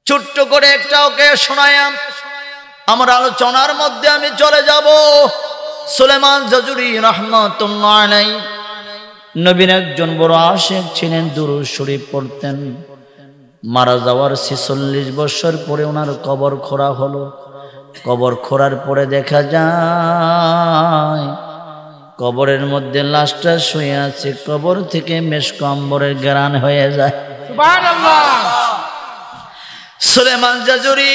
ছোট্ট করে একটা ওকে শোনায়াম আমার আলোচনার মধ্যে আমি চলে যাব। সুলেমান জাজুরি রাহমাতুল্লাহ আলাইহি নবীর একজন বড় আশিক ছিলেন, দুরূদ শরীফ পড়তেন। মারা যাওয়ার 46 বছর পরে ওনার কবর খোঁড়া হলো। কবর খোঁড়ার পরে দেখা যায় কবরের মধ্যে লাশটা শুয়ে আছে। কবর থেকে মেশক আম্বরের ঘ্রাণ হয়ে যায়। সুবহানাল্লাহ। সুলেমান জাজুরি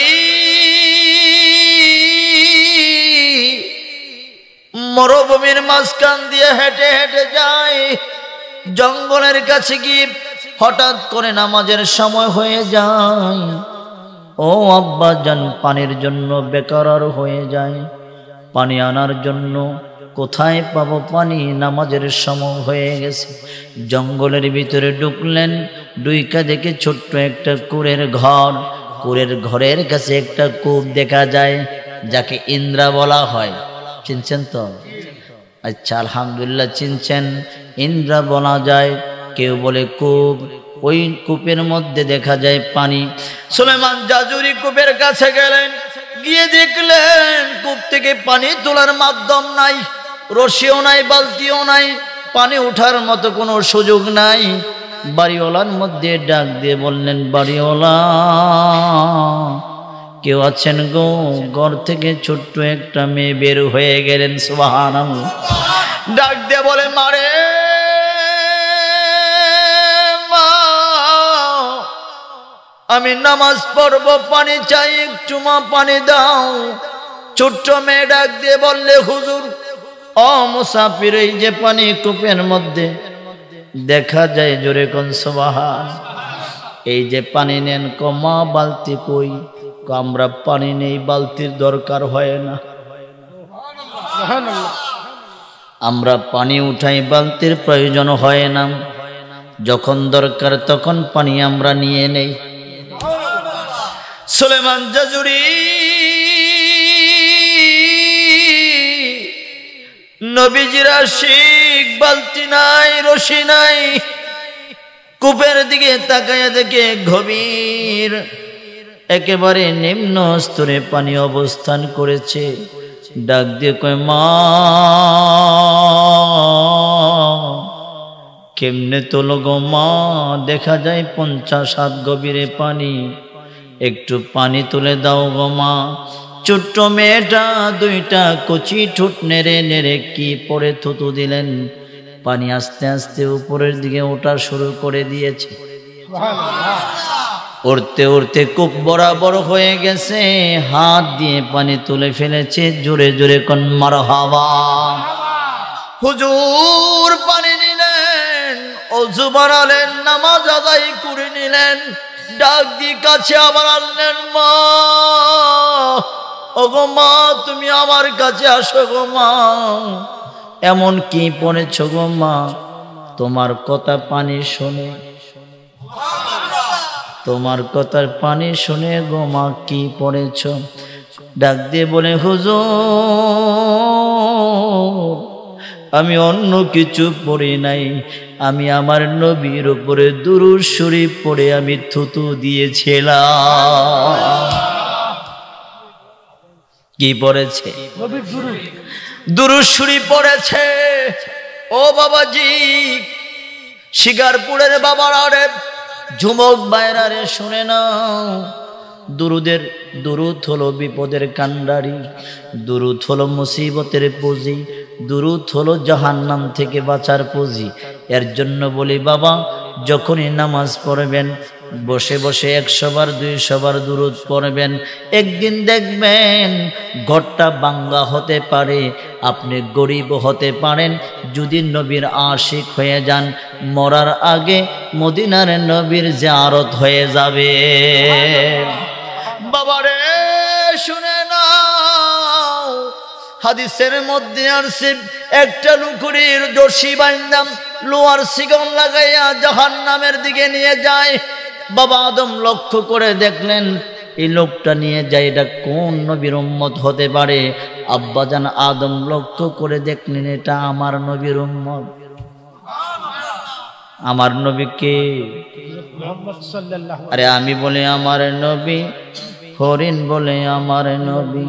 মরুভূমির মাঝখান দিয়ে হেঁটে হেঁটে যায়। জঙ্গলের কাছে গিয়ে হঠাৎ করে নামাজের সময় হয়ে যায়। ও আব্বা জান, পানির জন্য বেকার হয়ে যায়। পানি আনার জন্য কোথায় পাবো পানি? নামাজের সময় হয়ে গেছে। জঙ্গলের ভিতরে ঢুকলেন, ডুইকা দেখে ছোট্ট একটা কুঁড়ের ঘর। কুঁড়ের ঘরের কাছে একটা কূপ দেখা যায়, যাকে ইন্দ্রা বলা হয়। চিনছেন তো? আচ্ছা, আলহামদুলিল্লাহ চিনছেন। ইন্দ্রা বলা যায়, কেউ বলে কূপ। ওই কূপের মধ্যে দেখা যায় পানি। সুলেমান জাজুরি কূপের কাছে গেলেন, গিয়ে দেখলেন কূপ থেকে পানি তোলার মাধ্যম নাই, রশিও নাই, বালতিও নাই, পানি ওঠার মতো কোনো সুযোগ নাই। বাড়িওয়ালার মধ্যে ডাক দিয়ে বললেন, বাড়িওয়ালা কেউ আছেন গো? ঘর থেকে ছোট্ট একটা মেয়ে বের হয়ে গেলেন। সুবহানাল্লাহ। ডাক দিয়ে বলে, মারে মা, আমি নামাজ পড়ব, পানি চাই, একটু মা পানি দাও। ছোট্ট মেয়ে ডাক দিয়ে বললে, হুজুর ও মুসাফির, এই যে পানি কূপের মধ্যে দেখা যায়, জোরে কোন সুবহান। এই যে পানি নেন। কমা বালতি কই? আমরা পানি নেই, বালতির দরকার হয় না। আমরা পানি উঠাই, বালতির প্রয়োজন হয় না। যখন দরকার তখন পানি আমরা নিয়ে নেই। সুলেমান জাজুরি নবীজির আশিক, বালতি নাই, রশি নাই। কূপের দিকে তাকায় দেখে গভীর, একেবারে নিম্ন স্তরে পানি অবস্থান করেছে। ডাক দিয়ে কয়, মা কেমনে তোলো গো মা? দেখা যায় 50 হাত গভীরে পানি, একটু পানি তুলে দাও গো মা। ছোট্ট মেয়েটা দুইটা কচি ঠোঁট নেড়ে নেড়ে কি পরে থুতু দিলেন। পানি আস্তে আস্তে উপরের দিকে ওঠা শুরু করে দিয়েছে। উড়তে উড়তে কূপ বরাবর হয়ে গেছে। হাত দিয়ে পানি তুলে ফেলেছে। জোরে জোরে কোন মারহাবা। হুজুর পানি নিলেন, ওযু বানালেন, নামাজ আদায় করে নিলেন। ডাক দিয়ে কাছে আবার আনলেন, মা ওগো মা, তুমি আমার কাছে আসো গো মা। এমন কি পড়েছ গো মা? তোমার কথা পানি শুনে, তোমার কথার পানি শুনে গো মা কি পড়েছ? ডাক দিয়ে বলে, হুজুর আমি অন্য কিছু পড়ি নাই, আমি আমার নবীর উপরে দুরূদ শরীফ পড়ে আমি থুতু দিয়েছিলাম। কি পড়েছে? দুরূদ শরীফ পড়েছে। ও বাবাজি, শিকারপুরের বাবারা রে, ঝুমক বাইরা রে, শুনে নাও। দুরূদ হলো বিপদের কান্ডারি, দুরূদ হলো মুসিবতের পুঁজি, দুরূদ হলো জাহান্নাম থেকে বাঁচার পুঁজি। এর জন্য বলি বাবা, যখনই নামাজ পড়বেন বসে বসে 100 বার 200 বার দুরূদ পড়বেন। একদিন দেখবেন ঘরটা ভাঙ্গা হতে পারে, আপনি গরিব হতে পারেন। যদি নবীর আশিক হয়ে যান, মরার আগে মদিনার নবীর জিয়ারত হয়ে যাবে। বাবারে শুনে নাও, হাদিসের মধ্যে আসছে, একটা লুকুরির দর্শি বান্দাম লোহার শিকল লাগাইয়া জাহান্নামের দিকে নিয়ে যায়। বাবা আদম লক্ষ্য করে দেখলেন, এই লোকটা নিয়ে যায়, এটা কোন নবীর উম্মত হতে পারে? আব্বাজান আদম লক্ষ্য করে দেখলেন, এটা আমার নবীর উম্মত। আমার নবীকে আরে আমি বলে আমার নবী, হরিণ বলে আমার নবী,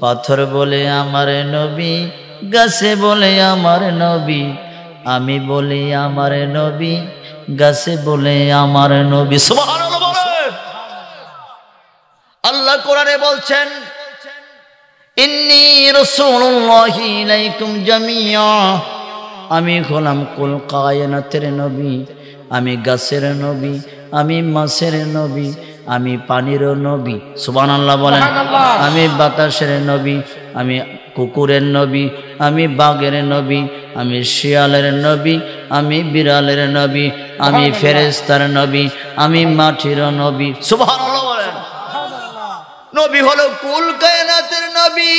পাথর বলে আমার নবী, গাছে বলে আমার নবী, আমি বলি আমার নবী, গাছে বলে আমার নবী। সুবহানাল্লাহ বলেন। আল্লাহ কোরআনে বলছেন ইন্নী রাসূলুল্লাহি ইলাইকুম জামিয়া, আমি হলাম কুল কায়নাতের নবী, আমি গাছের নবী, আমি মাছের নবী, আমি পানির নবী। সুবহানাল্লাহ বলেন। আমি বাতাসের নবী, আমি কুকুরের নবী, আমি বাঘের নবী, আমি শিয়ালের নবী, আমি বিড়ালের নবী, আমি ফেরেশতার নবী, আমি মাটির নবী। সুবহানাল্লাহ বলেন। নবী হলো কুল কায়নাতের নবী,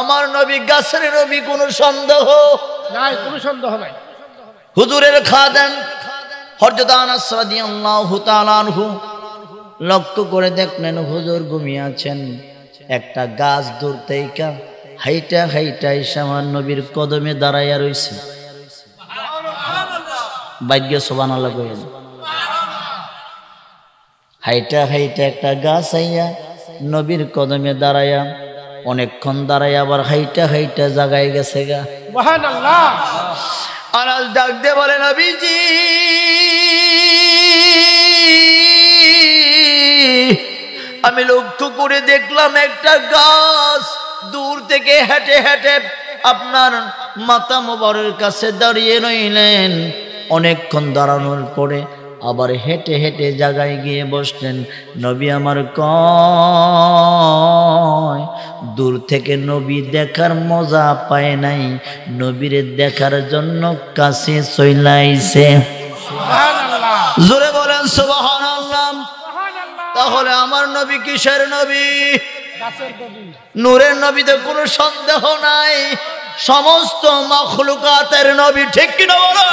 আমার নবী গাছের নবী, কোনো সন্দেহ নাই, কোনো সন্দেহ নাই। হুজুরের খাদেম হযরত আনাস রাদিয়াল্লাহু তাআলা আনহু লক্ষ্য করে দেখলেন হুজুর ঘুমিয়ে আছেন, একটা গাছ দূর থেকে হাইটা হাইটা এসে আমার নবীর কদমে দাঁড়াইয়া রইছে। ভাগ্য সুবহানাল্লাহ কইলেন। হাইটা হাইটা একটা গাছ আইয়া নবীর কদমে দাঁড়াইয়া অনেকক্ষণ দাঁড়াইয়া আবার হাইটা হাইটা জাগায় গেছে গা। সুবহানাল্লাহ। আনাস ডাক দিয়ে বলে নবীজি আমি লক্ষ্য করে দেখলাম একটা গাছ দূর থেকে হেঁটে হেঁটে আপনার মাথা মোবারকের কাছে দাঁড়িয়ে রইলেন। অনেকক্ষণ দাঁড়ানোর পরে আবার হেঁটে হেঁটে জায়গায় গিয়ে বসলেন। নবী আমার কয় দূর থেকে নবী দেখার মজা পায় নাই, নবীরে দেখার জন্য কাছে চইলাইছে। সুবহানাল্লাহ, জোরে বলেন সুবহানাল্লাহ। তাহলে আমার নবী কিসের নবী? নূরের নবীতে কোনো সন্দেহ নাই, সমস্ত মাখলুকাতের নবী। ঠিক কিনা বলে?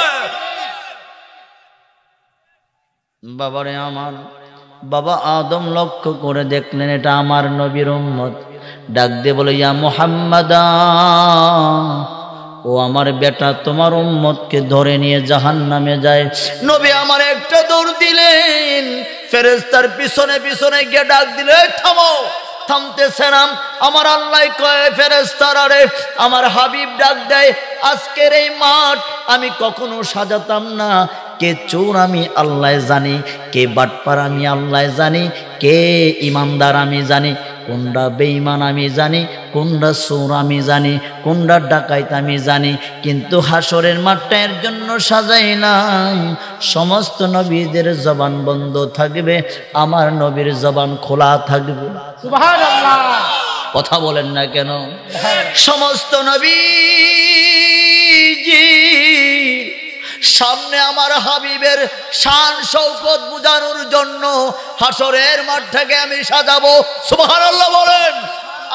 বাবারে আমার, বাবা আদম লক্ষ্য করে দেখলেন এটা আমার নবীর উম্মত। ডাক দিয়ে বলে ইয়া মুহাম্মাদা, ও আমার বেটা তোমার উম্মতকে ধরে নিয়ে জাহান্নামে যায়। নবী আমার একটা দৌড় দিলেন, ফেরেশতার পিছনে পিছনে গিয়ে ডাক দিলে থামো। থামতেছে না। আমার আল্লাহ কয় ফেরেশতারা রে, আমার হাবিব ডাক দেয় আজকের এই মাঠ আমি কখনো সাজাতাম না। কে চোর আমি আল্লাহ জানি, কে বাটপার আমি আল্লাহ জানি, কে ইমানদার আমি জানি, কোনটা বেঈমান আমি জানি, কোনটা চোর আমি জানি, কোনটা ডাকাইত আমি জানি। কিন্তু হাসরের মাঠটা এর জন্য সাজাইলাম সমস্ত নবীদের জবান বন্ধ থাকবে, আমার নবীর জবান খোলা থাকবে। সুবহানাল্লাহ। কথা বলেন না কেন? সমস্ত নবীজি সামনে আমার হাবিবের শান শৌকত বুঝানোর জন্য হাসরের মাঠটাকে আমি সাজাবো। সুবহানাল্লাহ বলেন।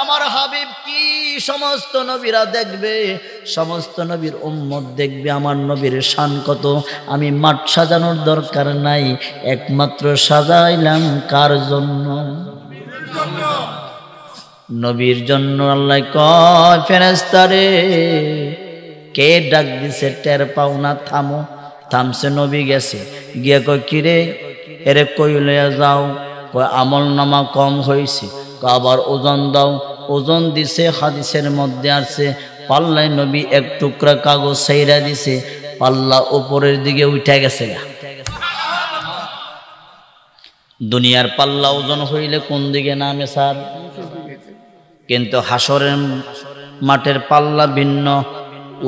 আমার হাবিব কি সমস্ত নবীরা দেখবে, সমস্ত নবীর উম্মত দেখবে আমার নবীর শান কত। আমি মাঠ সাজানোর দরকার নাই, একমাত্র সাজাইলাম কার জন্য? নবীর জন্য। আল্লাহ কয় ফেরেশতারে কে ডাক দিছে টের পাও না? থামো। থামছে, নবী গেছে। গিয়ে কয় কিরে এরে কই লইয়া যাও? কয় আমল নামা কম হয়েছে। আবার ওজন দাও। ওজন দিছে, হাদিসের মধ্যে আছে পাল্লায় নবী এক টুকরা কাগজ ছাইরা দিছে, পাল্লা উপরের দিকে উঠে গেছে। দুনিয়ার পাল্লা ওজন হইলে কোন দিকে নামে স্যার? কিন্তু হাসরের মাঠের পাল্লা ভিন্ন,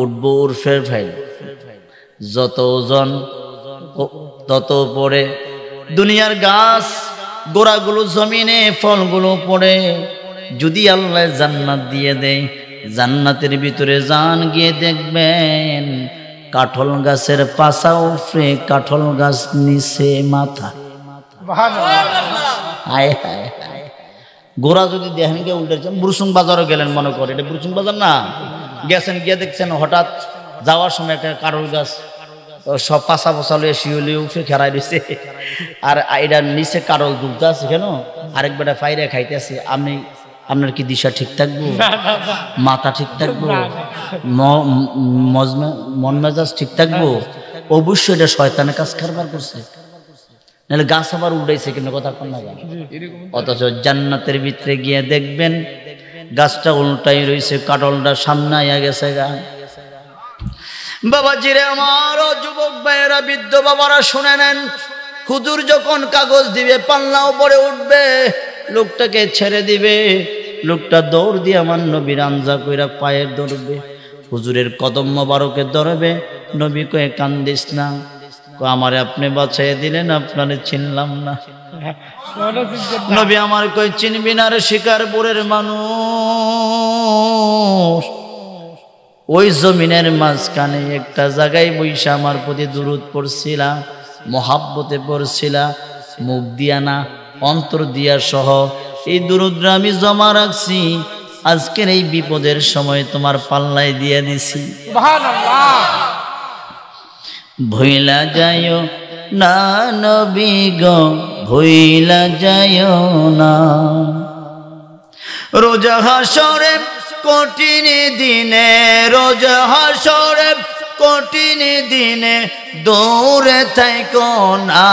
উঠবো উর্ফের ফাইল। যত ওজন তত পড়ে। দুনিয়ার গাছ গোড়াগুলো জমিনে, ফলগুলো পড়ে। যদি আল্লাহ জান্নাত দিয়ে দেয়, জান্নাতের ভিতরে যান গিয়ে দেখবেন কাঠল গাছের পাশা উফরে, কাঠল গাছ নিচে মাথা। হায় হায় হায়। গোড়া যদি দেখেন গিয়ে উল্টেছেন, বুরসুং বাজারও গেলেন মনে করে, এটা বুরসুং বাজার না, গেছেন গিয়ে দেখছেন হঠাৎ যাওয়ার সময় একটা কারল গাছ সব পাশা পচা লিয়ে শিউলি উঠে খেরাই দিছে, আর এটার নিচে কারল দুধ আছে কেন, আরেক বেটা ফাইরে খাইতেছে। আপনি আপনার কি দিশা ঠিক থাকবো? মাথা ঠিক থাকবো? মন মেজাজ ঠিক থাকবো? অবশ্যই এটা শয়তানের কাজ কারবার করছে, নাহলে গাছ আবার উল্টাইছে কিন্তু কথা কন না। অথচ জান্নাতের ভিতরে গিয়ে দেখবেন গাছটা উল্টাই রয়েছে, কাটলটা সামনে আইয়া গেছে গা। বাবাজিরে আমার, যুবক ভাইয়েরা, বৃদ্ধ বাবারা শুনে নেন, হুজুর যখন কাগজ দিবে পাল্লা উপরে উঠবে, লোকটাকে ছেড়ে দিবে, লোকটা দৌড় দিয়ে আমার নবীর আঞ্জা কইরা পায়ে ধরবে, হুজুরের কদম মোবারকে ধরবে। নবী কয়ে কান্দিস না, আমারে আপনি বাঁচাইয়া দিলেন, আপনারে চিনলাম না। নবী আমার কই চিনবি না রে শিকারপুরের মানুষ, ওই জমিনের মাঝখানে একটা জায়গায় বইসা আমার প্রতি দুরূদ পড়ছিলা, মহাব্বতে পড়ছিলা, মুখ দিয়া না অন্তর দিয়া সহ এই দুরূদরা আমি জমা রাখছি, আজকের এই বিপদের সময় তোমার পাল্লায় দিয়ে দিছি। সুবহানাল্লাহ। ভুইলা যাইও না নবী গো, ভুইলা যাইও না, রোজা হাসরে কঠিন দিনে, রোজা হাসরে কঠিন দিনে দূরে থাইকো না,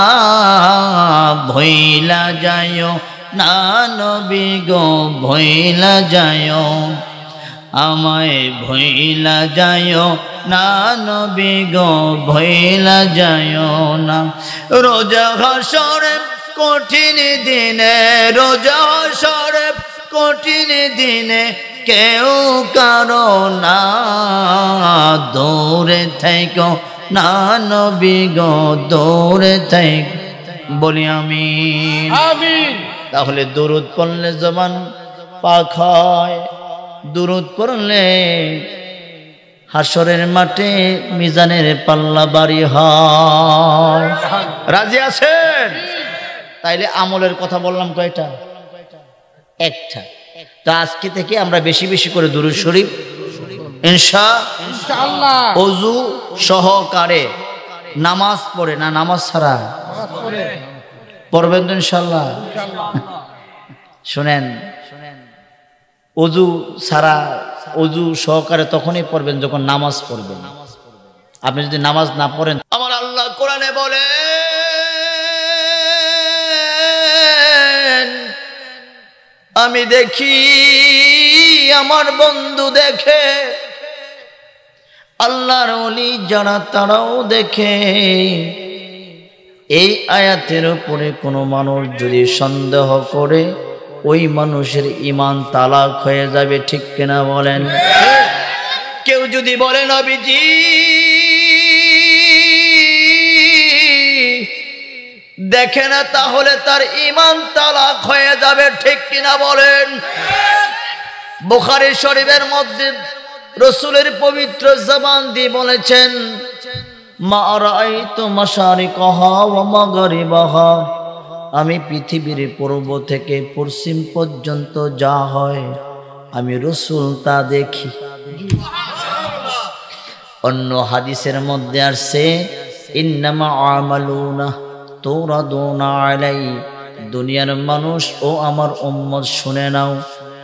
ভুইলা যাইও না নবী গো, ভুইলা যাইও, আমায় ভুইলা যাইও না নবী গো, ভুইলা যাইও না, রোজা হাসরে কঠিন দিনে, রোজা হাসরে কঠিন দিনে কেউ কারো না, দূরে থাইকো না নবী গো, দূরে থাইকো, বলি আমিন। তাহলে দুরূদ পড়লে জবান পাক হয়, দুরূদ পড়লে হাসরের মাঠে মিজানের পাল্লা বাড়ি হয়। রাজি আছেন? তাইলে আমলের কথা বললাম কয়টা? একটা। তো আজকে থেকে আমরা বেশি বেশি করে দুরূদ শরীফ ইনশাআল্লাহ ওযু সহকারে নামাজ পড়ে, না নামাজ ছাড়া পড়বেন তো ইনশাআল্লাহ। শুনেন, ওযু ছাড়া ওযু সহকারে তখনই পড়বেন যখন নামাজ পড়বেন। আপনি যদি নামাজ না পড়েন, আমার আল্লাহ কোরআনে বলে, আমি দেখি আমার বন্ধু দেখে, আল্লাহর ওলি যারা তারাও দেখে। এই আয়াতের উপরে কোনো মানুষ যদি সন্দেহ করে, ওই মানুষের ঈমান তালাক হয়ে যাবে, ঠিক কিনা বলেন? কেউ যদি বলে নবীজি দেখে না, তাহলে তার ঈমান তালাক হয়ে যাবে, ঠিক কিনা বলেন? বুখারী শরীফের মধ্যে রাসূলের পবিত্র জবান দিয়ে বলেছেন, মা রাআইতু মাশারিকাহা ওয়া মাগরিবাহা, আমি পৃথিবীর পূর্ব থেকে পশ্চিম পর্যন্ত যা হয় আমি রাসূল তা দেখি। অন্য হাদিসের মধ্যে আসছে, ইন্নামা আমালুনা তুরাদুনা আলাই, দুনিয়ার মানুষ ও আমার উম্মত শুনে নাও,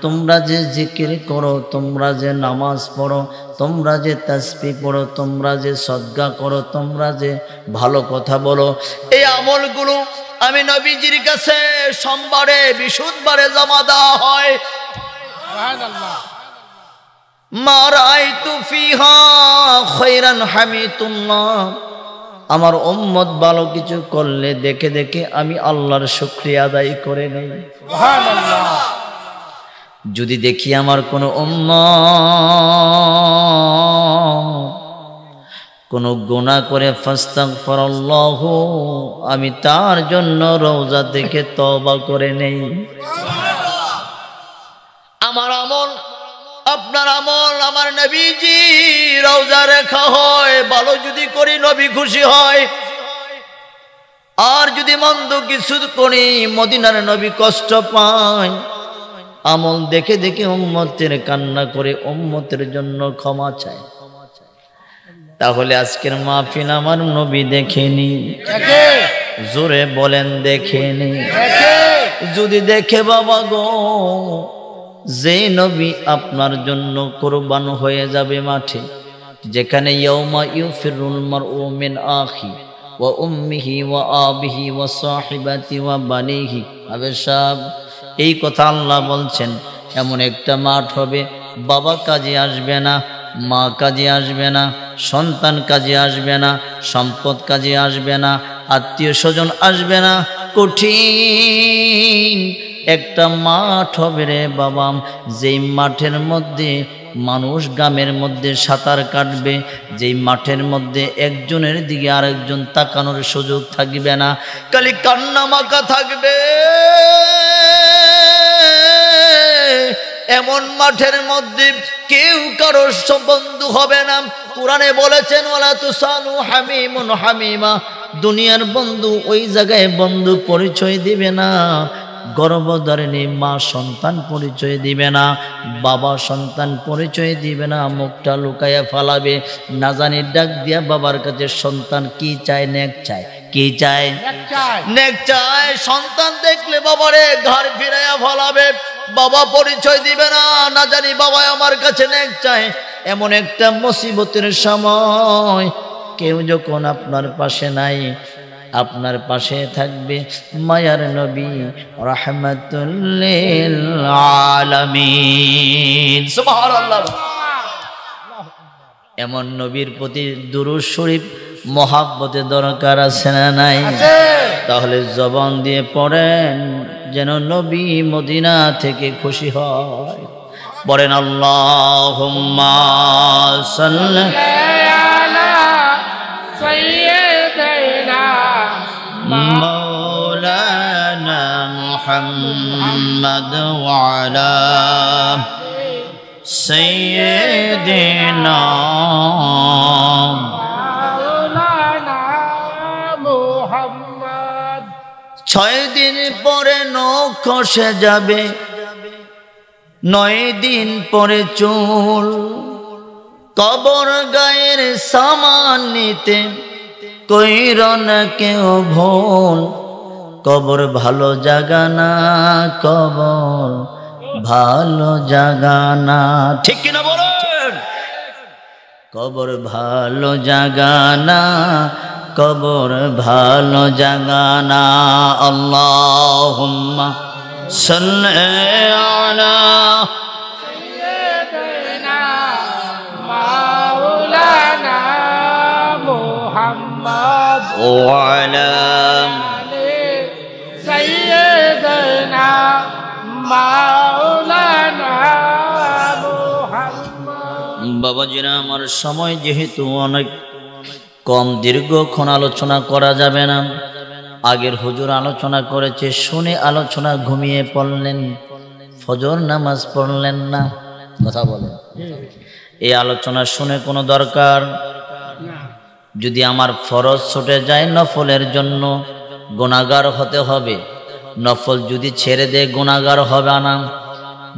তোমরা যে জিকির করো, তোমরা যে নামাজ পড়ো, তোমরা যে তাসবিহ পড়ো, তোমরা যে সদকা করো, তোমরা যে ভালো কথা বলো, এই আমলগুলো আমি নবীজির কাছে সোমবারে বিশুদ্ধবারে জমা দেওয়া হয়। সুবহানাল্লাহ। মা রাআইতু ফিহা খায়রান হামিদুল্লাহ, আমার উম্মত ভালো কিছু করলে দেখে দেখে আমি আল্লাহর শুকরিয়া আদায় করে নেই। সুবহানাল্লাহ। যদি দেখি আমার কোনো উম্মত কোনো গুনাহ করে, ফাস্তাগফিরুল্লাহ, আমি তার জন্য রওজা থেকে তওবা করে নেই। আমার আমল, আপনার আমল আমার নবীজি রওজা রেখা হয়, ভালো যদি করি নবী খুশি হয়, আর যদি মন্দ কিছু করি মদিনার নবী কষ্ট পায়। আমল দেখে দেখে উম্মতের কান্না করে উম্মতের জন্য ক্ষমা চায়। তাহলে আজকের মাহফিল আমার নবী দেখেনি, জোরে বলেন দেখেনি। যদি দেখে বাবা গো, যে নবী আপনার জন্য কুরবান হয়ে যাবে মাঠে, যেখানে ইয়াউমা ইউফিরুল মারউ মিন আখি ওয়া উম্মিহি ওয়া আবিহি ওয়া সাহিবাতি ওয়া বানিহি। আবেশাব এই কথা আল্লাহ বলছেন। এমন একটা মাঠ হবে, বাবা কাজে আসবে না, মা কাজে আসবে না, সন্তান কাজে আসবে না, সম্পদ কাজে আসবে না, আত্মীয় স্বজন আসবে না। কঠিন একটা মাঠ হবে রে বাবা, যেই মাঠের মধ্যে মানুষ গ্রামের মধ্যে সাঁতার কাটবে, যেই মাঠের মধ্যে একজনের দিকে আরেকজন তাকানোর সুযোগ থাকবে না, খালি কান্না মাখা থাকবে। এমন মাঠের মধ্যে কেউ কারোর বন্ধু হবে না। কোরআনে বলেছেন ওয়ালা তুসালু হামিমুন হামিমা, দুনিয়ার বন্ধু ওই জায়গায় বন্ধু পরিচয় দিবে না। গর্ভধারিণী মা সন্তান পরিচয় দিবে না, বাবা সন্তান পরিচয় দিবে না, মুখটা লুকাইয়া ফালাবে। না জানি ডাক দিয়া বাবার কাছে সন্তান কি চায়, নেক চায়, কি চায়, নেক চায়। সন্তান দেখলে বাবারে ঘর ফিরাইয়া ফালাবে, বাবা পরিচয় দিবে না, না জানি বাবা আমার কাছে নেক চায়। এমন একটা মুসিবতের সময় কেউ যখন আপনার পাশে নাই, আপনার পাশে থাকবে মায়ার নবী রাহমাতুল লিল আলামিন। সুবহানাল্লাহ। এমন নবীর প্রতি দুরূদ শরীফ মহাব্বতের দরকার আছে না নাই? তাহলে জবান দিয়ে পড়েন যেন নবী মদিনা থেকে খুশি হয়। বলেন আল্লাহুম্মা সাল্লি আলা সাইয়্যিদিনা মাওলানা মুহাম্মদ ওয়া আলা সাইয়্যিদিনা মাওলানা মুহাম্মদ। 6 দিন পরে নখ খসে যাবে, 9 দিন পরে চুল, কবর গায়ের সামান নিতে কইর না কেউ ভুল। কবর ভালো জায়গা না, কবর ভালো জায়গা না, ঠিক কিনা বলেন? কবর ভালো জায়গা না, কবর ভালো জায়গা না। আল্লাহুম্মা সাল্লি আলা সাইয়্যিদিনা মাওলানা মুহাম্মদ ওয়া আলা সাইয়্যিদিনা মাওলানা মুহাম্মদ। বাবাজিরা, আমার সময় যেহেতু অনেক কম, দীর্ঘক্ষণ আলোচনা করা যাবে না। আগের হুজুর আলোচনা করেছে, শুনে আলোচনা ঘুমিয়ে পড়লেন, ফজর নামাজ পড়লেন না। কথা বলেন, এই আলোচনা শুনে কোনো দরকার? যদি আমার ফরজ ছুটে যায়, নফলের জন্য গুনাহগার হতে হবে। নফল যদি ছেড়ে দেয় গুনাহগার হবে না।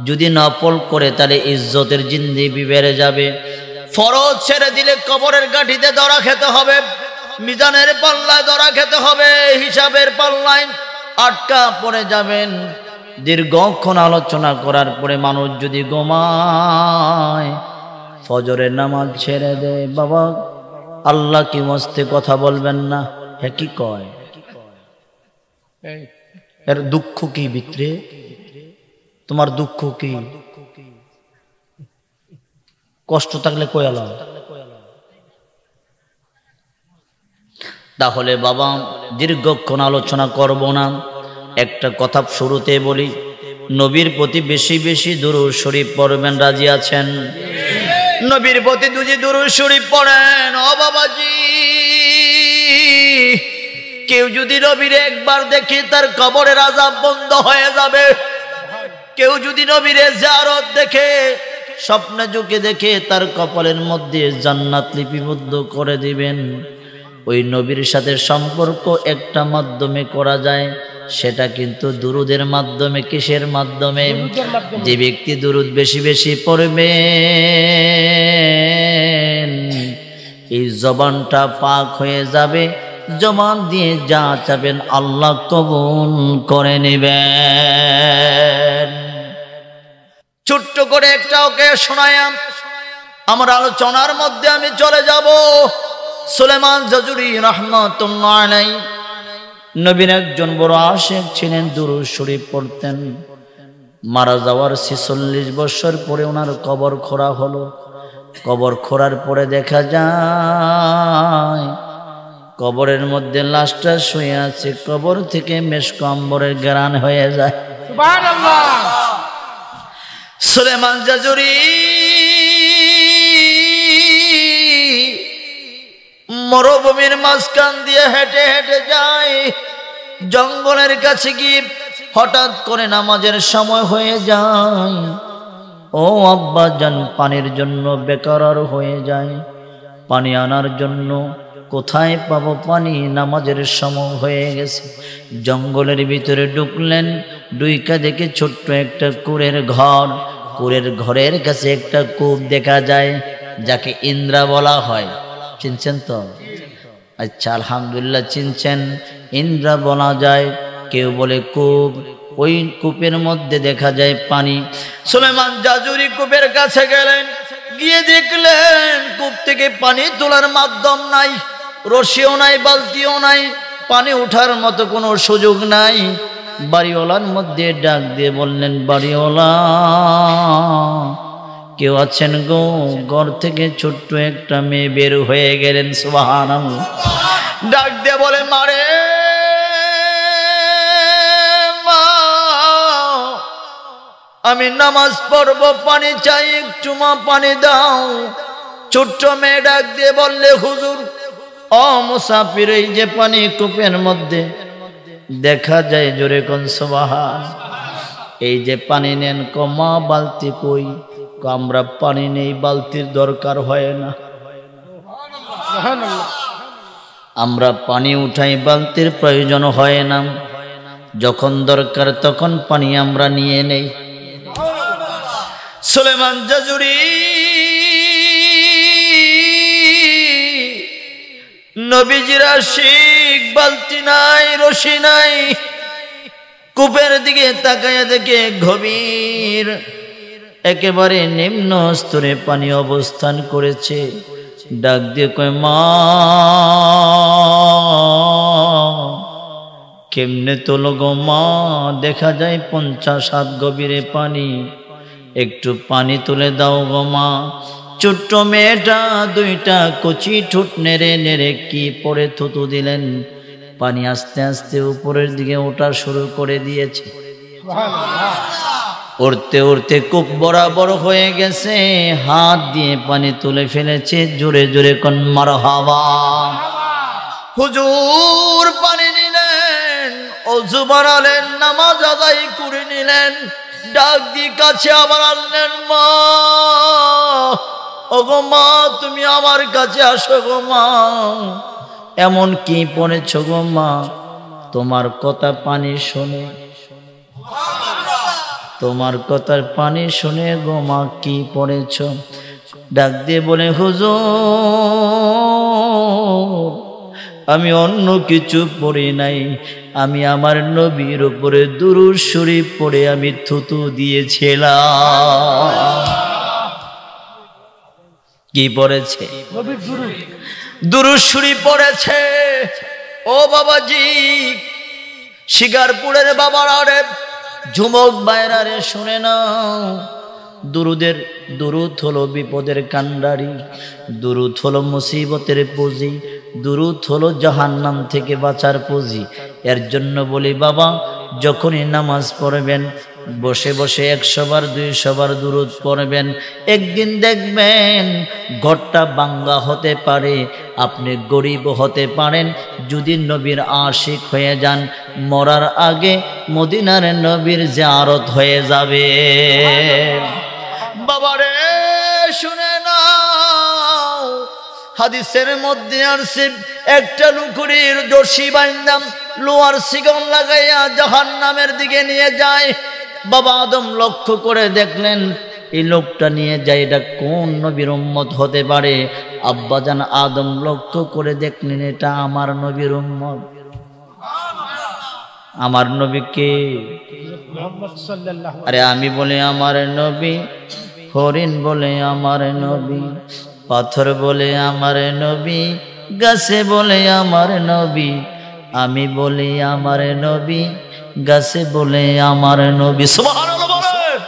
যদি নফল করে তাহলে ইজ্জতের জিন্দেগি বেড়ে যাবে। ফরজ ছেড়ে দিলে কবরের গাঠিতে ধরা খেতে হবে, মিজানের পাল্লায় ধরা খেতে হবে, হিসাবের পাল্লায় আটকা পড়ে যাবেন। দীর্ঘক্ষণ আলোচনা করার পরে মানুষ যদি ঘুমায়, ফজরের নামাজ ছেড়ে দেয়, বাবা আল্লাহ কি মস্তে কথা বলবেন না? হ্যাঁ, কি কয়? এর দুঃখ কি ভিতরে? তোমার দুঃখ কি? কষ্ট থাকলে কয়ালা। তাহলে বাবা দীর্ঘক্ষণ আলোচনা করব না। একটা কথা শুরুতে বলি, নবীর প্রতি বেশি বেশি দুরূদ শরীফ পড়বেন। রাজি আছেন? নবীর প্রতি দুরূদ শরীফ পড়েন। ও বাবাজি, কেউ যদি নবীর একবার দেখে তার কবরের আযাব বন্ধ হয়ে যাবে। কেউ যদি নবীর জিয়ারত দেখে, স্বপ্নে চোখে দেখে, তার কপালের মধ্যে জান্নাত লিপিবদ্ধ করে দিবেন। ওই নবীর সাথে সম্পর্ক একটা মাধ্যমে করা যায়, সেটা কিন্তু দুরুদের মাধ্যমে। কিসের মাধ্যমে? যে ব্যক্তি দুরুদ বেশি বেশি পড়বে, এই জবানটা পাক হয়ে যাবে। জবান দিয়ে যা চাবেন আল্লাহ কবুল করে নেবেন। ছোট্ট করে একটা ওকে শোনায়াম আমার আলোচনার মধ্যে আমি চলে যাব। সুলেমান জাজুরি রাহমাতুল্লাহ আলাইহি নবীর একজন বড় আশিক ছিলেন, দুরূদ শরীফ পড়তেন। মারা যাওয়ার 46 বছর পরে ওনার কবর খোঁড়া হলো। কবর খোঁড়ার পরে দেখা যায় কবরের মধ্যে লাশটা শুয়ে আছে। কবর থেকে মেশক আম্বরের ঘ্রাণ হয়ে যায়। সুবহানাল্লাহ। সুলেমান জাজুরি মরুভূমির মাঝখান দিয়ে হেঁটে হেঁটে যায়। জঙ্গলের কাছে গিয়ে হঠাৎ করে নামাজের সময় হয়ে যায়। ও আব্বা জান, পানির জন্য বেকার হয়ে যায়। পানি আনার জন্য কোথায় পাবো পানি? নামাজের সময় হয়ে গেছে। জঙ্গলের ভিতরে ঢুকলেন, ডুইকা দেখে ছোট্ট একটা কুঁড়ের ঘর। কুঁড়ের ঘরের কাছে একটা কূপ দেখা যায়, যাকে ইন্দ্রা বলা হয়। চিনছেন তো? আচ্ছা, আলহামদুলিল্লাহ চিনছেন। ইন্দ্রা বলা যায়, কেউ বলে কূপ। ওই কূপের মধ্যে দেখা যায় পানি। সুলেমান জাজুরি কূপের কাছে গেলেন, গিয়ে দেখলেন কূপ থেকে পানি তোলার মাধ্যম নাই, রশিও নাই, বালতিও নাই, পানি ওঠার মতো কোনো সুযোগ নাই। বাড়িওয়ালার মধ্যে ডাক দিয়ে বললেন, বাড়িওয়ালা কেউ আছেন গো? ঘর থেকে ছোট্ট একটা মেয়ে বের হয়ে গেলেন। সুবহানাল্লাহ। ডাক দিয়ে বলে, মারে মা, আমি নামাজ পড়ব, পানি চাই, একটু মা পানি দাও। ছোট্ট মেয়ে ডাক দিয়ে বললে, হুজুর ও মুসাফির, এই যে পানি কূপের মধ্যে দেখা যায়, জোরে কোন সুবহান। এই যে পানি নেন। কমা বালতি কই? আমরা পানি নেই, বালতির দরকার হয় না। আমরা পানি উঠাই, বালতির প্রয়োজন হয় না। যখন দরকার তখন পানি আমরা নিয়ে নেই। সুলেমান জাজুরি নবীজির আশিক, বালতি নাই, রশি নাই। কূপের দিকে তাকায় দেখে গভীর, একেবারে নিম্ন স্তরে পানি অবস্থান করেছে। ডাক দিয়ে কয়, মা কেমনে তোলো গো মা? দেখা যায় 50 হাত গভীরে পানি, একটু পানি তুলে দাও গো মা। ছোট্ট মেয়েটা দুইটা কচি ঠোঁট নেড়ে নেড়ে কি পরে থুতু দিলেন। পানি আস্তে আস্তে উপরের দিকে ওঠা শুরু করে দিয়েছে। উড়তে উড়তে কূপ বরাবর হয়ে গেছে। হাত দিয়ে পানি তুলে ফেলেছে। জোরে জোরে কোন মারহাবা। হুজুর পানি নিলেন, ওযু বানালেন, নামাজ আদায় করে নিলেন। ডাক দিয়ে কাছে আবার আনলেন, মা ওগো মা, তুমি আমার কাছে আসো গো মা। এমন কি পড়েছ গো মা? তোমার কথা পানি শুনে, তোমার কথার পানি শুনে গো মা কি পড়েছ? ডাক দিয়ে বলে, হুজুর আমি অন্য কিছু পড়ি নাই, আমি আমার নবীর উপরে দুরূদ শরীফ পড়ে আমি থুতু দিয়েছিলাম। কি পড়েছে? দুরূদ শরীফ পড়েছে। ও বাবাজি, শিকারপুরের বাবারা রে, ঝুমক বাইরা রে, শুনে নাও। দুরূদ হলো বিপদের কান্ডারি, দুরূদ হলো মুসিবতের পুঁজি, দুরূদ হলো জাহান্নাম থেকে বাঁচার পুঁজি। এর জন্য বলি বাবা, যখনই নামাজ পড়বেন বসে বসে 100 বার 200 বার দুরূদ পড়বেন। একদিন দেখবেন ঘরটা ভাঙ্গা হতে পারে, আপনি গরিব হতে পারেন। যদি নবীর আশিক হয়ে যান, মরার আগে মদিনার নবীর জিয়ারত হয়ে যাবে। বাবারে শুনে নাও, হাদিসের মধ্যে আসছে একটা লুকুরির দর্শি বান্দাম লোহার শিকল লাগাইয়া জাহান্নামের দিকে নিয়ে যায়। বাবা আদম লক্ষ্য করে দেখলেন এই লোকটা নিয়ে যায়, এটা কোন নবীর উম্মত হতে পারে? আব্বাজান আদম লক্ষ্য করে দেখলেন এটা আমার নবীর উম্মত। আমার নবীকে আরে আমি বলে আমার নবী, হরিণ বলে আমার নবী, পাথর বলে আমার নবী, গাছে বলে আমার নবী, আমি বলি আমার নবী, গাছে বলে আমার নবী। সুবহানাল্লাহ বলেন।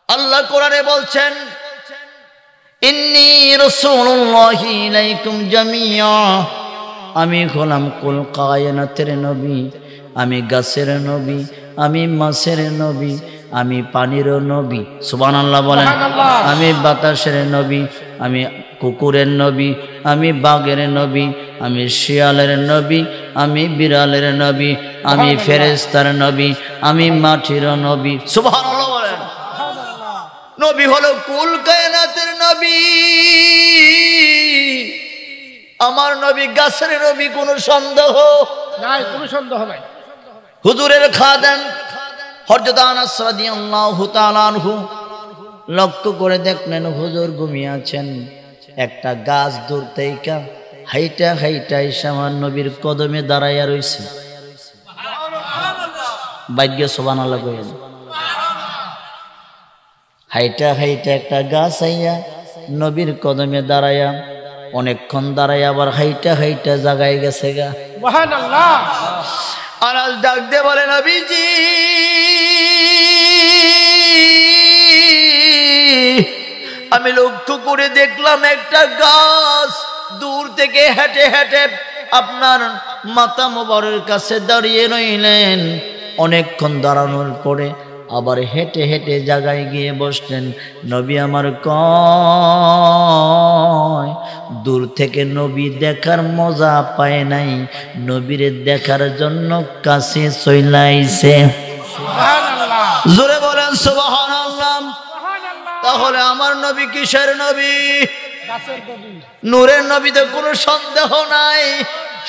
আল্লাহ কোরআনে বলছেন ইন্নী রাসূলুল্লাহি ইলাইকুম জামিয়া, আমি হলাম কুল কায়নাতের নবী, আমি গাছের নবী, আমি মাছের নবী, আমি পানির নবী। সুবহানাল্লাহ বলেন। আমি বাতাসের নবী, আমি কুকুরের নবী, আমি বাঘের নবী, আমি শিয়ালের নবী, আমি বিড়ালের নবী, আমি ফেরেশতার নবী, আমি মাটির নবী। সুবহানাল্লাহ বলেন। নবী হলো কুল কায়নাতের নবী, আমার নবী গাছের নবী, কোনো সন্দেহ নাই, কোনো সন্দেহ নাই। হুজুরের খাদেম হযরত আনাস রাদিয়াল্লাহু তাআলা আনহু লক্ষ্য করে দেখলেন হুজুর ঘুমিয়ে আছেন, একটা গাছ দূর থেকে হাইটা হাইটা এসে আমার নবীর কদমে দাঁড়াইয়া রইছে। ভাগ্য সুবহানাল্লাহ কইলেন। হাইটা হাইটা একটা গাছ আইয়া নবীর কদমে দাঁড়াইয়া অনেকক্ষণ দাঁড়াইয়া আবার হাইটা হাইটা জাগায় গেছে গা। সুবহানাল্লাহ। আনাস ডাক দিয়ে বলে নবীজি আমি লক্ষ্য করে দেখলাম একটা গাছ দূর থেকে হেঁটে হেঁটে আপনার মাথা মোবারকের কাছে দাঁড়িয়ে রইলেন। অনেকক্ষণ দাঁড়ানোর পরে আবার হেঁটে হেঁটে জায়গায় গিয়ে বসলেন। নবী আমার কয় দূর থেকে নবী দেখার মজা পায় নাই, নবীরে দেখার জন্য কাছে চইলাইছে। সুবহানাল্লাহ। জোরে বলেন সুবহানাল্লাহ। তাহলে আমার নবী কিসের নবী? নূরের নবীতে কোনো সন্দেহ নাই,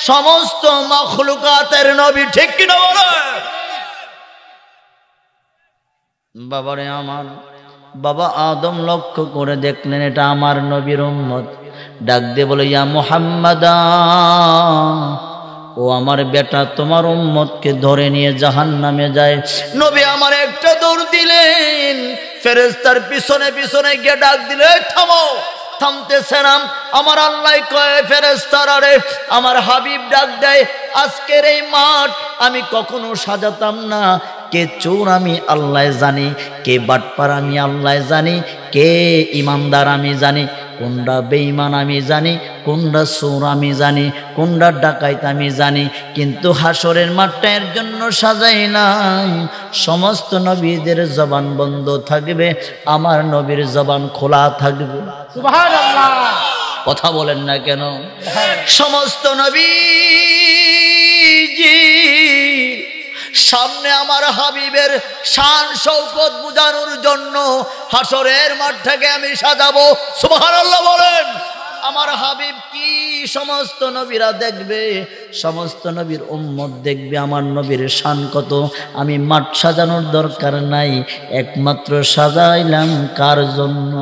সমস্ত মাখলুকাতের নবী। ঠিক কিনা বলে? বাবারে আমার বাবা আদম লক্ষ্য করে দেখলেন এটা আমার নবীর উম্মত। ডাক দিয়ে বলে ইয়া মুহাম্মাদা, ও আমার বেটা তোমার উম্মতকে ধরে নিয়ে জাহান্নামে যায়। নবী আমার একটা দৌড় দিলেন, ফেরেশতার পিছনে পিছনে গিয়ে ডাক দিলে থামো। থামতেছে না। আমার আল্লাহ কয় ফেরেশতারা রে, আমার হাবিব ডাক দেয় আজকের এই মাঠ আমি কখনো সাজাতাম না। কে চোর আমি আল্লাহ জানি, কে বাটপার আমি আল্লাহ জানি, কে ইমানদার আমি জানি, কোনটা বেঈমান আমি জানি, কোনটা চোর আমি জানি, কোনটা ডাকাইত আমি জানি। কিন্তু হাসরের মাঠটা এর জন্য সাজাইলাম সমস্ত নবীদের জবান বন্ধ থাকবে, আমার নবীর জবান খোলা থাকবে। সুবহানাল্লাহ। কথা বলেন না কেন? সমস্ত নবীজি সামনে আমার হাবিবের শান শৌকত বুঝানোর জন্য হাসরের মাঠটাকে আমি সাজাবো। সুবহানাল্লাহ বলেন। আমার হাবিব কি সমস্ত নবীরা দেখবে, সমস্ত নবীর উম্মত দেখবে আমার নবীর শান কত। আমি মাঠ সাজানোর দরকার নাই, একমাত্র সাজাইলাম কার জন্য?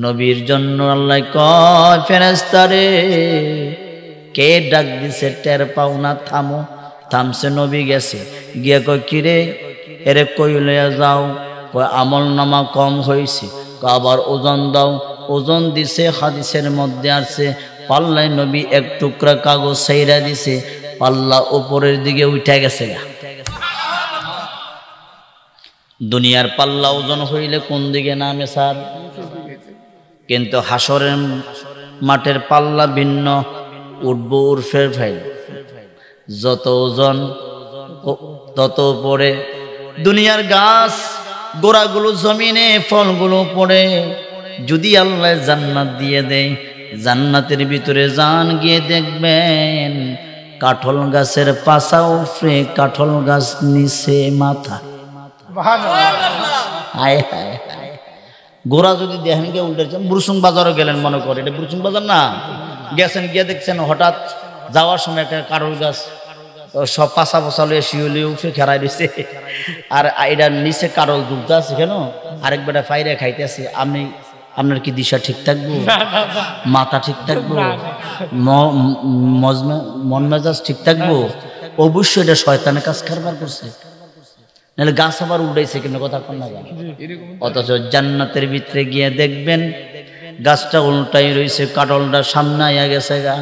নবীর জন্য। আল্লাহ কয় ফেরেশতারে কে ডাক দিছে টের পাও না? থামো। থামছে, নবী গেছে। গিয়ে কয় কিরে এরে কই লইয়া যাও? কয় আমল নামা কম হয়েছে। আবার ওজন দাও। ওজন দিছে, হাদিসের মধ্যে আছে পাল্লায় নবী এক টুকরা কাগজ ছাইরা দিছে, পাল্লা উপরের দিকে উঠে গেছে। দুনিয়ার পাল্লা ওজন হইলে কোন দিকে নামে স্যার? কিন্তু হাসরের মাঠের পাল্লা ভিন্ন, উঠব উর্ফের ফাইল। যত ওজন তত পড়ে। দুনিয়ার গাছ গোড়াগুলো জমিনে, ফলগুলো পড়ে। যদি আল্লাহ জান্নাত দিয়ে দেয়, জান্নাতের ভিতরে যান গিয়ে দেখবেন কাঠল গাছের পাশা উফরে, কাঠল গাছ নিচে মাথা। হায় হায় হায়। গোড়া যদি দেখেন গিয়ে উল্টে বুরসুং বাজারও গেলেন মনে করে, এটা বুরসুং বাজার না, গেছেন গিয়ে দেখছেন হঠাৎ যাওয়ার সময় একটা কারোর গাছ সব পাশা পশা লিয়ে শিউলি উঠে খেরাই দিছে, আর এটার নিচে কারোর দুধ আছে কেন, আরেক বেটা ফাইরে খাইতেছে। আপনি আপনার কি দিশা ঠিক থাকবো? মাথা ঠিক থাকবো? মন মেজাজ ঠিক থাকবো? অবশ্যই এটা শয়তানের কাজ কারবার করছে, নাহলে গাছ আবার উল্টাইছে কিন্তু কথা কন না। অথচ জান্নাতের ভিতরে গিয়ে দেখবেন গাছটা উল্টাই রয়েছে, কাটলটা সামনে আইয়া গেছে গা।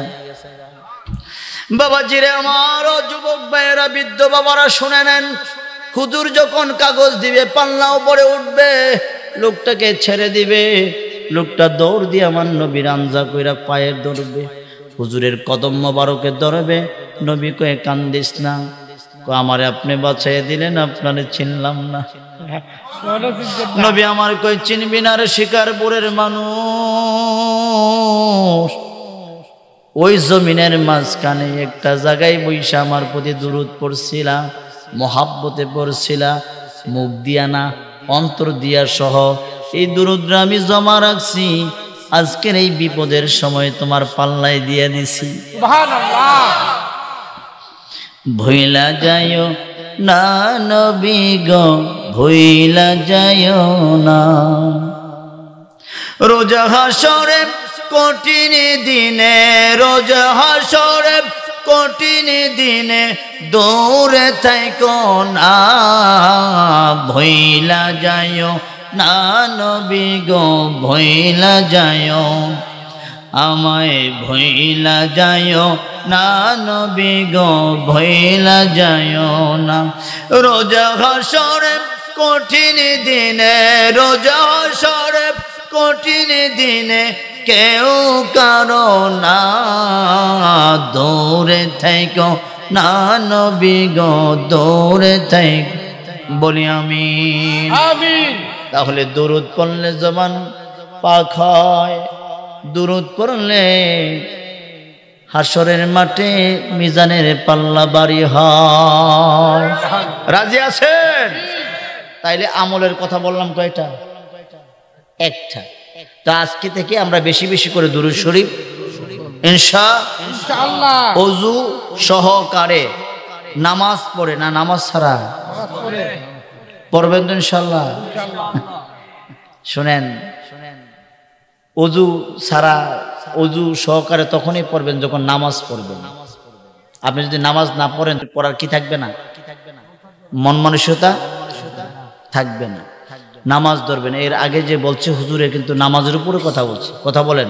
বাবাজিরে আমার, যুবক ভাইয়েরা, বৃদ্ধ বাবারা শুনে নেন, হুজুর যখন কাগজ দিবে পাল্লা উপরে উঠবে, লোকটাকে ছেড়ে দিবে, লোকটা দৌড় দিয়ে আমার নবীর আঞ্জা কইরা পায়ে ধরবে, হুজুরের কদম মোবারকে ধরবে। নবী কয়ে কান্দিস না, আমারে আপনি বাঁচাই দিলেন, আপনারে চিনলাম না। নবী আমার কই চিনবি না রে শিকারপুরের মানুষ, ওই জমিনের মাঝখানে একটা জায়গায় বইসা আমার প্রতি দুরূদ পড়ছিলা, মহাব্বতে পড়ছিলা, মুখ দিয়া না অন্তর দিয়া সহ এই দুরূদরা আমি জমা রাখছি, আজকের এই বিপদের সময় তোমার পাল্লায় দিয়ে দিছি। সুবহানাল্লাহ। ভুইলা যাইও না নবী গো, ভুইলা যাইও না, রোজা হাসরে কঠিন দিনে, রোজা হাসরে কঠিন দিনে দূরে থাইকো না, ভুইলা যাইও না নবী গো, ভুইলা যাইও, আমায় ভুইলা যাইও না নবী গো, ভুইলা যাইও না, রোজা হাসরে কঠিন দিনে, রোজা হাসরে কঠিন দিনে কেউ কারো না, দূরে থাইকো না নবী গো, দূরে থাইকো, বলি আমিন। তাহলে দুরূদ পড়লে জবান পাক হয়, দুরূদ পড়লে হাসরের মাঠে মিজানের পাল্লা বাড়ি হয়। রাজি আছেন? তাইলে আমলের কথা বললাম কয়টা? একটা। তো আজকে থেকে আমরা বেশি বেশি করে দুরূদ শরীফ ইনশাআল্লাহ ওযু সহকারে নামাজ পড়ে, না নামাজ ছাড়া পড়বেন তো ইনশাআল্লাহ। শুনেন, ওযু ছাড়া ওযু সহকারে তখনই পড়বেন যখন নামাজ পড়বেন। আপনি যদি নামাজ না পড়েন, পড়ার কি থাকবে না? মন মানসিকতা থাকবে না, নামাজ ধরবেন। এর আগে যে বলছে হুজুরে কিন্তু নামাজের উপরে কথা বলছে, কথা বলেন।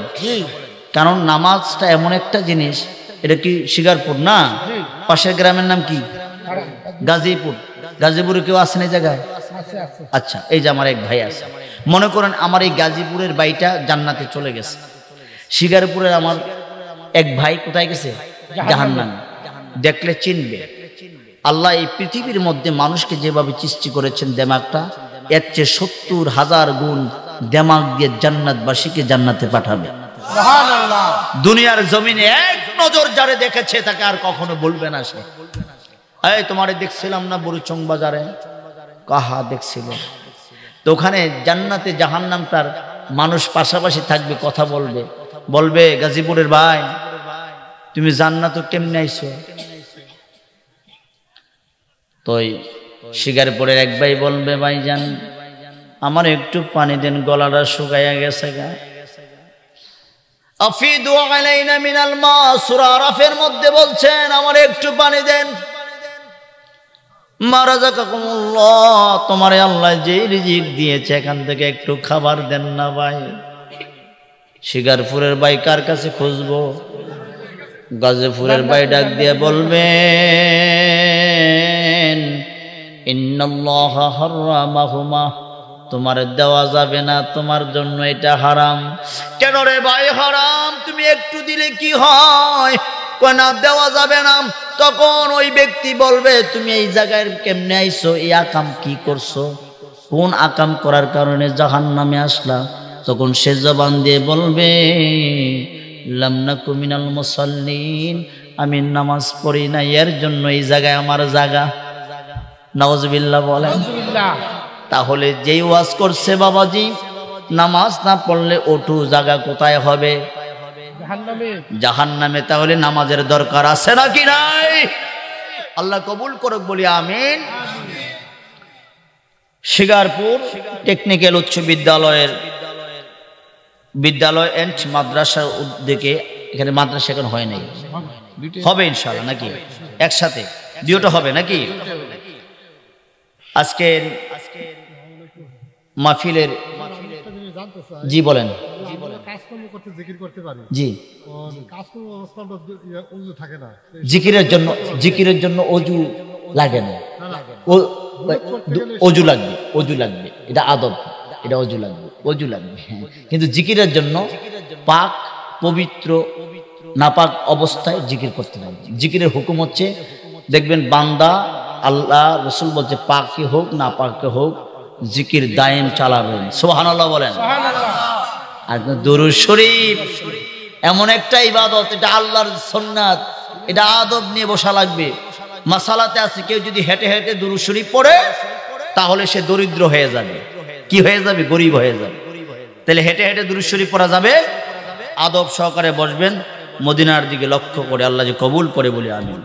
কারণ নামাজটা এমন একটা জিনিস, এটা কি শিকারপুর না, পাশের গ্রামের নাম কি? গাজীপুর। গাজীপুরে কেউ আসেন এই জায়গায়? আচ্ছা, এই যে আমার এক ভাই আছে, মনে করেন আমার এই গাজীপুরের ভাইটা জান্নাতে চলে গেছে, শিকারপুরের আমার এক ভাই কোথায় গেছে? জাহান্নামে। দেখলে চিনবে। আল্লাহ এই পৃথিবীর মধ্যে মানুষকে যেভাবে সৃষ্টি করেছেন, দেমাগটা এর চেয়ে ৭০,০০০ গুণ দেমাগ দিয়ে জান্নাতবাসীকে জান্নাতে পাঠাবে। সুবহানাল্লাহ। দুনিয়ার জমিনে এক নজর যারে দেখেছে তাকে আর কখনো বলবে না সে, এই তোমারে দেখছিলাম না বুড়িচং বাজারে, কাহা দেখছিল। তো ওখানে জান্নাতে জাহান্নামটার মানুষ পাশাপাশি থাকবে, কথা বলবে, বলবে গাজীপুরের ভাই তুমি জান্নাতে কেমনে আইছো? তো শিকারপুরের এক ভাই বলবে, ভাইজান আমার একটু পানি দেন, গলাটা শুকাইয়া গেছে গা। আফিদু আলাইনা মিনাল মা, সূরা আরাফের মধ্যে বলছেন আমার একটু পানি দেন। মা রাযাকাকুমুল্লাহ, তোমারে আল্লাহ যে রিজিক দিয়েছে এখান থেকে একটু খাবার দেন না ভাই। শিকারপুরের ভাই কার কাছে খুঁজবো? গাজীপুরের ভাই ডাক দিয়ে বলবেন, ইন্নাল্লাহা হারামাহুমা, তোমার দেওয়া যাবে না, তোমার জন্য এটা হারাম। কেন রে ভাই হারাম? তুমি একটু দিলে কি হয়? না দেওয়া যাবে না। তখন ওই ব্যক্তি বলবে, তুমি এই জায়গায় কেমনে আইছো? এই আকাম কি করছো? কোন আকাম করার কারণে জাহান্নামে আসলা? তখন সে জবান দিয়ে বলবে, লাম নাকু মিনাল মুসাল্লিন, আমি নামাজ পড়ি না, এর জন্য এই জায়গায় আমার জায়গা। নাউজুবিল্লাহ বলেন। তাহলে যেই ওয়াজ করছে বাবাজি, নামাজ না পড়লে ওঠু, জায়গা কোথায় হবে? জাহান্নামে। তাহলে নামাজের দরকার আছে নাকি নাই? আল্লাহ কবুল করুক, বলি আমিন। শিকারপুর টেকনিক্যাল উচ্চ বিদ্যালয়ের বিদ্যালয় এন্ড মাদ্রাসার উদ্যোগে, এখানে মাদ্রাসা এখন হয় নাই, হবে ইনশাআল্লাহ নাকি একসাথে দুটো হবে নাকি? আজকের মাহফিলের জি বলেন। জি, জিকিরের জন্য অজু লাগে না, অজু লাগবে, অজু লাগবে, এটা আদব, এটা অজু লাগবে, কিন্তু জিকিরের জন্য পাক পবিত্র নাপাক অবস্থায় জিকির করতে হবে। জিকিরের হুকুম হচ্ছে, দেখবেন বান্দা আল্লাহ রসুল বলছে পাকে হোক না পাকে হোক জিকির দায়েম চালাবেন। সুবহানাল্লাহ বলেন। আর দুরূদ শরীফ এমন একটা ইবাদত, এটা আল্লাহর সুন্নাত, এটা আদব নিয়ে বসা লাগবে। মাসালাতে আছে কেউ যদি হেঁটে হেঁটে দুরূদ শরীফ পড়ে তাহলে সে দরিদ্র হয়ে যাবে। কি হয়ে যাবে? গরিব হয়ে যাবে। তাহলে হেঁটে হেঁটে দুরূদ শরীফ পড়া যাবে। আদব সহকারে বসবেন, মদিনার দিকে লক্ষ্য করে, আল্লাহ যে কবুল করে বলি আমিন।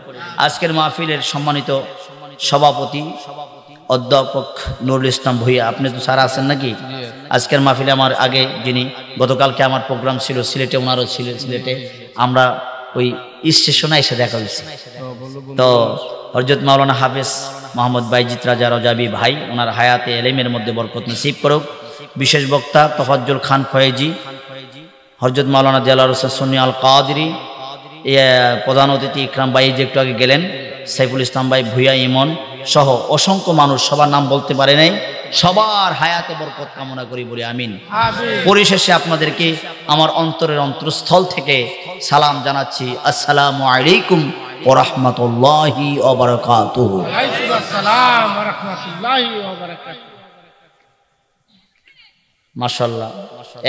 আজকের মাহফিলের সম্মানিত সভাপতি অধ্যাপক নুরুল ইসলাম ভূঁইয়া, আপনি তো স্যার আছেন নাকি? আজকের মাহফিলে আমার আগে যিনি, গতকালকে আমার প্রোগ্রাম ছিল সিলেটে, ওনারও ছিলেন সিলেটে, আমরা ওই স্টেশনে এসে দেখা হয়েছে। তো হযরত মাওলানা হাফেজ মোহাম্মদ বাইজিৎ রাজা রজাবি ভাই, ওনার হায়াতে এলেমের মধ্যে বরকত নসিব করুক। বিশেষ বক্তা তোফাজ্জল খান ফয়েজি, হযরত মাওলানা দেলাওয়ার হোসেন সুন্নি আল কাদেরী, প্রধান অতিথি ইকরাম ভাই যে একটু আগে গেলেন, সাইফুল ইসলাম ভাই ভূঁইয়া ইমন সহ অসংখ্য মানুষ, সবার নাম বলতে পারে নাই, সবার হায়াতে বরকত কামনা করি বলি আমিন। পরিশেষে আপনাদেরকে আমার অন্তরের অন্তরস্থল থেকে সালাম জানাচ্ছি, আসসালামু আলাইকুম ওয়া রাহমাতুল্লাহি ওয়া বারাকাতুহু। ওয়ালাইকুম আসসালাম ওয়া রাহমাতুল্লাহি ওয়া বারাকাতুহু। মাশাআল্লাহ,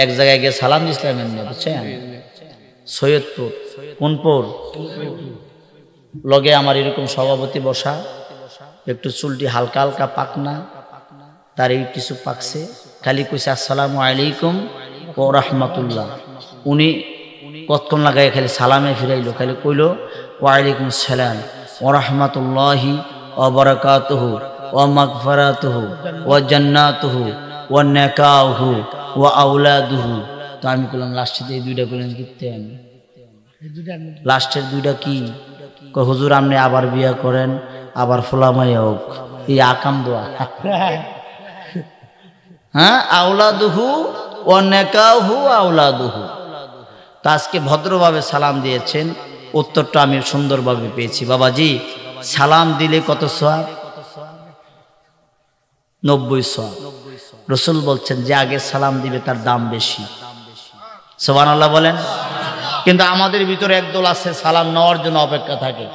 এক জায়গায় গিয়ে সালাম দিছিলেন না, বুঝছেন? সৈয়দপুর, কোনপুর লগে আমার এরকম সভাপতি বসা, একটু চুলটি হালকা হালকা পাকনা, তার এই কিছু পাকছে, খালি কইছে আসসালামু আলাইকুম ওয়া রাহমাতুল্লাহ। উনি কতক্ষণ লাগায় খালি সালামে ফিরাইলো, খালি কইলো ওয়া আলাইকুম আসসালাম ওয়া রাহমাতুল্লাহি ওয়া বারাকাতুহু ওয়া মাগফিরাতুহু ওয়া জান্নাতুহু ওয়া নাকাহু ওয়া আওলাদুহু। তো আমি কইলাম লাস্টে এই দুইটা কইলেন কিতেন? লাস্টের দুইটা কি? কই হুজুর আপনি আবার বিয়া করেন, আবার ফুলামাই হোক, এই আকাম দোয়া। হ্যাঁ, আওলাদুহু ওয়া নাকাহু আওলাদুহু। তো আজকে ভদ্রভাবে সালাম দিয়েছেন, উত্তরটা আমি সুন্দরভাবে পেয়েছি। বাবাজি, সালাম দিলে কত সওয়াব? 90 সওয়াব। রাসূল বলছেন যে আগে সালাম দিবে তার দাম বেশি। সুবহানাল্লাহ বলেন। কিন্তু আমাদের ভিতরে একদল আছে সালাম নেওয়ার জন্য অপেক্ষা থাকে।